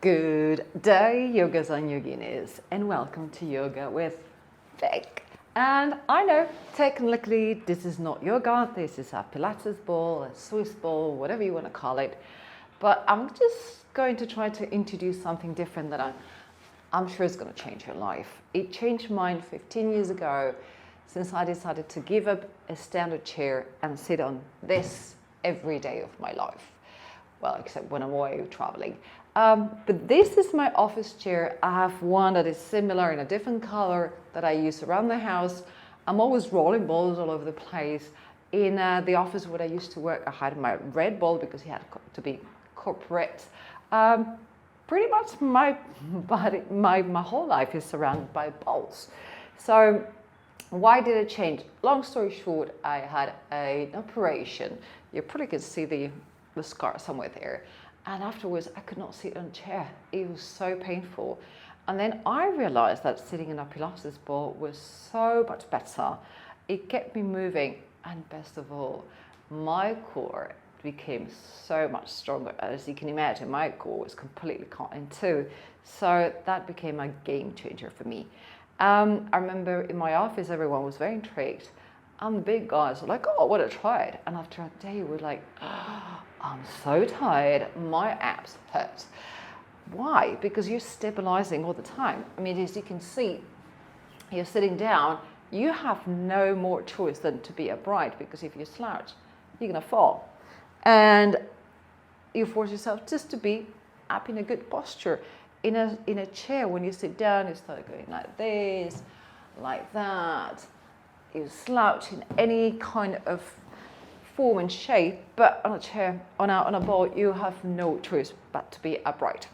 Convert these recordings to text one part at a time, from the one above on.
Good day, yogas and yoginis, and welcome to Yoga with Vic. And I know technically this is not yoga, this is a Pilates ball, a Swiss ball, whatever you want to call it. But I'm just going to try to introduce something different that I'm sure is going to change your life. It changed mine 15 years ago since I decided to give up a standard chair and sit on this every day of my life. Well, except when I'm away traveling. But this is my office chair. I have one that is similar in a different color that I use around the house. I'm always rolling balls all over the place. In the office where I used to work, I had my red ball because he had to be corporate. Pretty much my body, my whole life is surrounded by balls. So why did it change? Long story short, I had an operation. You probably could see the scar somewhere there. And afterwards, I could not sit on a chair. It was so painful. And then I realized that sitting in a Pilates ball was so much better. It kept me moving. And best of all, my core became so much stronger. As you can imagine, my core was completely cut in two. So that became a game changer for me. I remember in my office, everyone was very intrigued. And the big guys were like, oh, I want to try it. And after a day, we're like, oh, I'm so tired. My abs hurt. Why? Because you're stabilizing all the time. I mean, as you can see, you're sitting down. You have no more choice than to be upright, because if you slouch, you're going to fall. And you force yourself just to be up in a good posture. In a chair, when you sit down, you start going like this, like that. You slouch in any kind of form and shape, but on a chair, on a ball, you have no choice but to be upright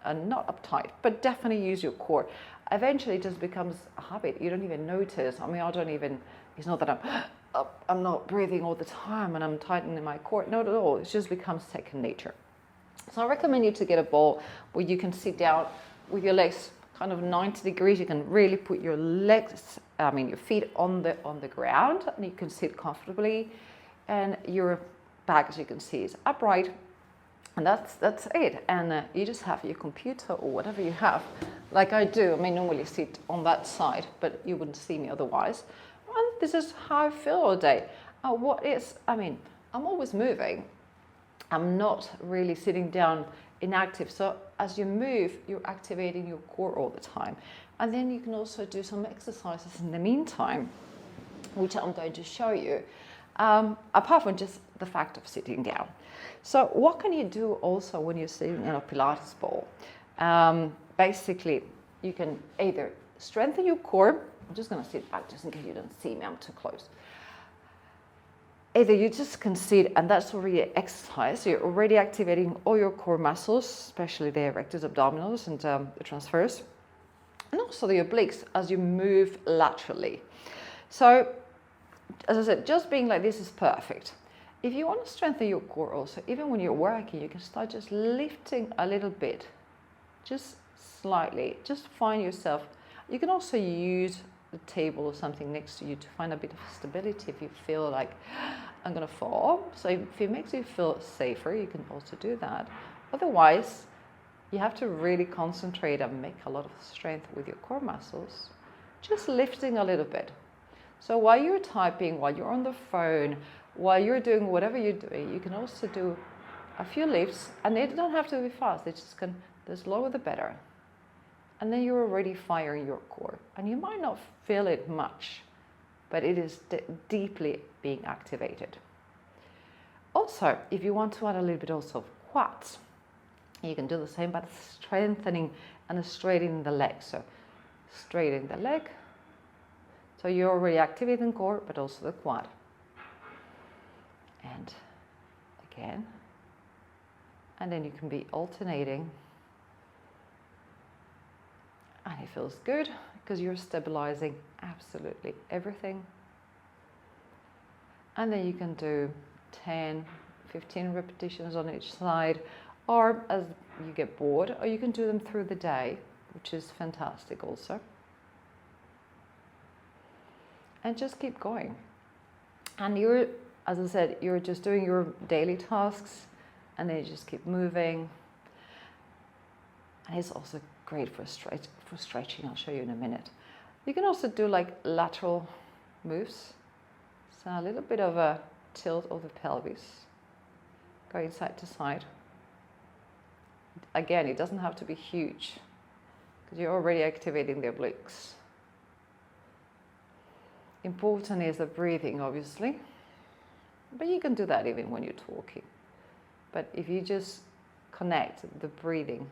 and not uptight, but definitely use your core. Eventually, it just becomes a habit. You don't even notice. I mean, I don't even. It's not that I'm not breathing all the time and I'm tightening my core. Not at all. It just becomes second nature. So I recommend you to get a ball where you can sit down with your legs kind of 90 degrees. You can really put your legs, your feet on the ground, and you can sit comfortably, and your back, as you can see, is upright, and that's it. And you just have your computer or whatever you have, like I do. I mean, normally sit on that side, but you wouldn't see me otherwise. And this is how I feel all day. I'm always moving. I'm not really sitting down inactive. So as you move, you're activating your core all the time. And then you can also do some exercises in the meantime, which I'm going to show you, apart from just the fact of sitting down. So what can you do also when you're sitting in a Pilates ball? Basically, you can either strengthen your core. I'm just going to sit back just in case you don't see me, I'm too close. Either you just can sit, and that's already an exercise. You're already activating all your core muscles, especially the erectors, abdominals, and the transverse, and also the obliques as you move laterally. So, as I said, just being like this is perfect. If you want to strengthen your core also, even when you're working, you can start just lifting a little bit, just slightly. Just find yourself. You can also use the table or something next to you to find a bit of stability if you feel like I'm going to fall. So if it makes you feel safer, you can also do that. Otherwise, you have to really concentrate and make a lot of strength with your core muscles, just lifting a little bit. So while you're typing, while you're on the phone, while you're doing whatever you're doing, you can also do a few lifts, and they don't have to be fast. The slower the better. And then you're already firing your core. And you might not feel it much, but it is deeply being activated. Also, if you want to add a little bit also of quads, you can do the same, but strengthening and straightening the leg. So straightening the leg. So you're already activating core, but also the quad. And again. And then you can be alternating. And it feels good because you're stabilizing absolutely everything. And then you can do 10, 15 repetitions on each side, or as you get bored, or you can do them through the day, which is fantastic also. And just keep going. And you're, as I said, you're just doing your daily tasks, and then you just keep moving. And it's also great for stretching. I'll show you in a minute. You can also do like lateral moves. So a little bit of a tilt of the pelvis, going side to side. Again, it doesn't have to be huge because you're already activating the obliques. Important is the breathing, obviously, but you can do that even when you're talking. But if you just connect the breathing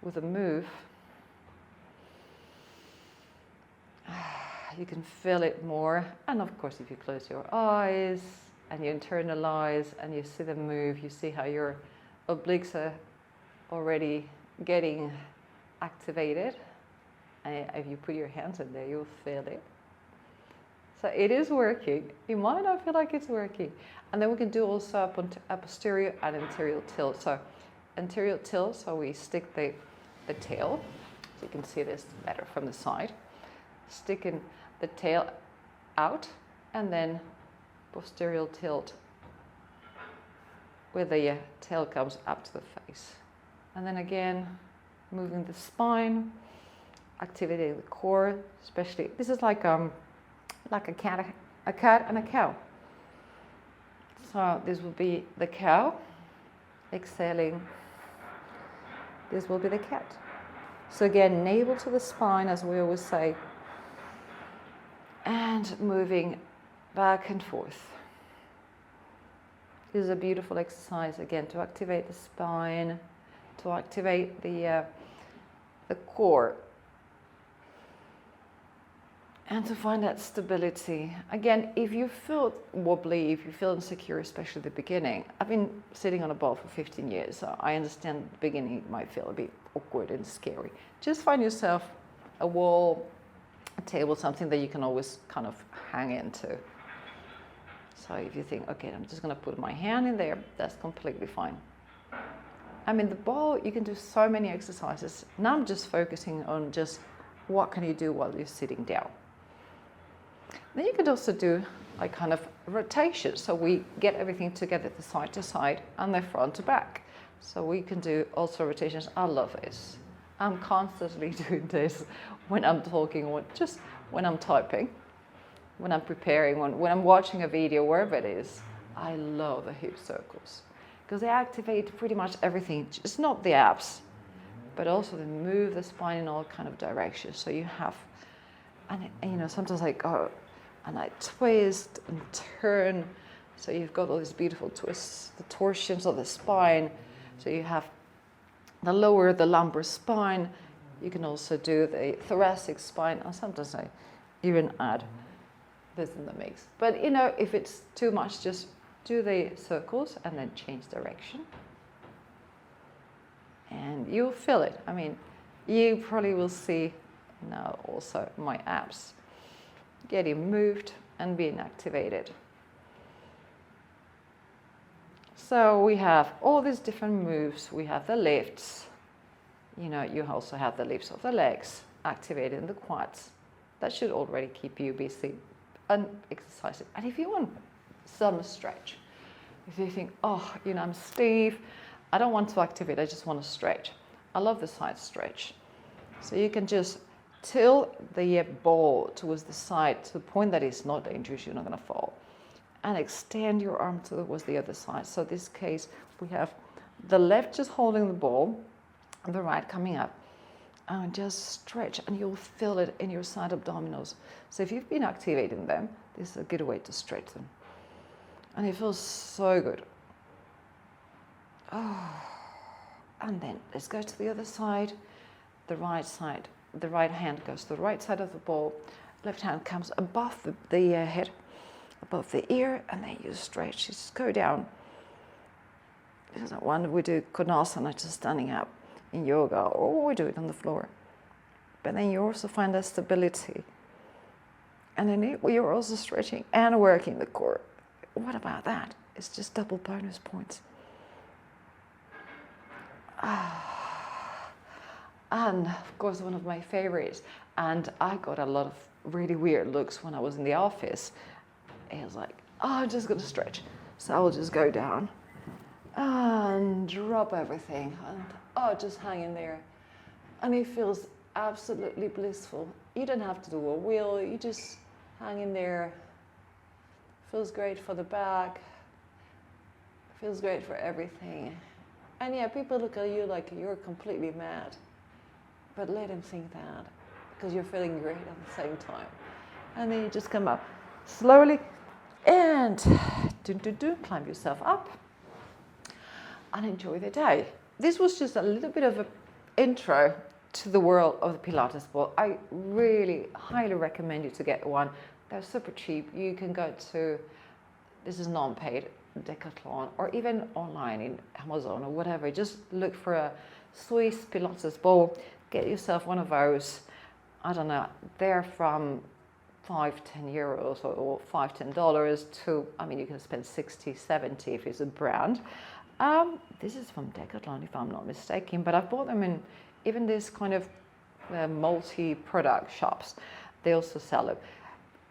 with a move, you can feel it more. And of course, if you close your eyes and you internalize and you see the move, you see how your obliques are already getting activated. And if you put your hands in there, you'll feel it. So it is working. You might not feel like it's working. And then we can do also a posterior and anterior tilt. So anterior tilt, so we stick the tail. So you can see this better from the side. Sticking the tail out, and then posterior tilt where the tail comes up to the face. And then again, moving the spine, activating the core, especially, this is like a cat and a cow. So this will be the cow, exhaling, this will be the cat. So again, navel to the spine, as we always say, and moving back and forth. This is a beautiful exercise, again, to activate the spine, to activate the core, and to find that stability. Again, if you feel wobbly, if you feel insecure, especially at the beginning, I've been sitting on a ball for 15 years, so I understand at the beginning it might feel a bit awkward and scary. Just find yourself a wall, a table, something that you can always kind of hang into. So if you think, okay, I'm just going to put my hand in there, that's completely fine. I mean, the ball, you can do so many exercises. Now I'm just focusing on just what can you do while you're sitting down. Then you could also do like kind of rotation. So we get everything together, the side to side and the front to back. So we can do also rotations. I love this. I'm constantly doing this when I'm talking, or just when I'm typing, when I'm preparing, when I'm watching a video, wherever it is. I love the hip circles because they activate pretty much everything. It's not the abs, but also they move the spine in all kind of directions. So you have, and you know, sometimes I go and I twist and turn. So you've got all these beautiful twists, the torsions of the spine. So you have the lower, the lumbar spine. You can also do the thoracic spine. And sometimes I even add this in the mix. But you know, if it's too much, just do the circles and then change direction. And you'll feel it. I mean, you probably will see now also my abs getting moved and being activated. So we have all these different moves. We have the lifts. You know, you also have the lifts of the legs, activating the quads. That should already keep you busy and exercising. And if you want some stretch, if you think, oh, you know, I'm stiff, I don't want to activate, I just want to stretch. I love the side stretch. So you can just tilt the ball towards the side to the point that it's not dangerous, you're not going to fall. And extend your arm towards the other side. So in this case, we have the left just holding the ball, and the right coming up. And just stretch, and you'll feel it in your side abdominals. So if you've been activating them, this is a good way to stretch them. And it feels so good. Oh. And then let's go to the other side. The right side. The right hand goes to the right side of the ball. Left hand comes above the head, above the ear, and then you stretch. You just go down. This is one we do Konasana, just standing up in yoga, or we do it on the floor. But then you also find that stability. And then you're also stretching and working the core. What about that? It's just double bonus points. And of course, one of my favorites, and I got a lot of really weird looks when I was in the office. It was like, oh, I'm just going to stretch. So I'll just go down and drop everything and just hang in there. and it feels absolutely blissful. You don't have to do a wheel, you just hang in there. Feels great for the back, feels great for everything. And yeah, people look at you like you're completely mad, but let them think that, because you're feeling great at the same time. And then you just come up slowly and climb yourself up and enjoy the day. This was just a little bit of an intro to the world of the Pilates ball. I really highly recommend you to get one. They're super cheap. You can go to, this is non-paid, Decathlon, or even online in Amazon or whatever. Just look for a Swiss Pilates ball. Get yourself one of those. I don't know, they're from €5-10 or $5-10 to, I mean, you can spend 60-70 if it's a brand. This is from Decathlon, if I'm not mistaken, but I've bought them in even this kind of multi-product shops. They also sell it.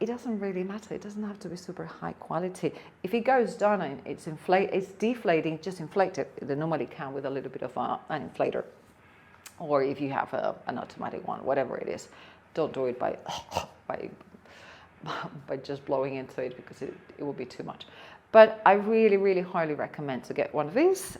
It doesn't really matter. It doesn't have to be super high quality. If it goes down and it's deflating, just inflate it. They normally come with a little bit of an inflator. Or if you have an automatic one, whatever it is, don't do it by just blowing into it, because it will be too much. But I really, really highly recommend to get one of these,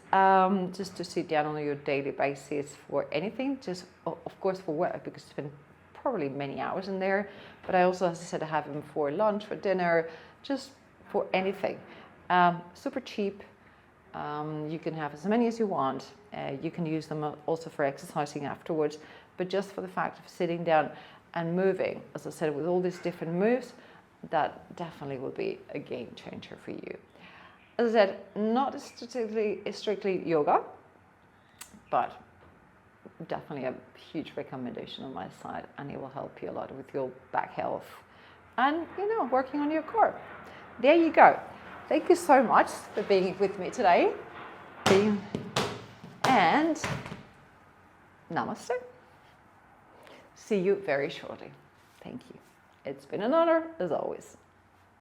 just to sit down on your daily basis for anything, just of course for work, because you spend probably many hours in there. But I also, as I said, I have them for lunch, for dinner, just for anything. Super cheap. You can have as many as you want. You can use them also for exercising afterwards, but just for the fact of sitting down and moving, as I said, with all these different moves, that definitely will be a game changer for you. As I said, not strictly yoga, but definitely a huge recommendation on my side, and it will help you a lot with your back health and, you know, working on your core. There you go. Thank you so much for being with me today. And namaste. See you very shortly. Thank you. It's been an honor, as always.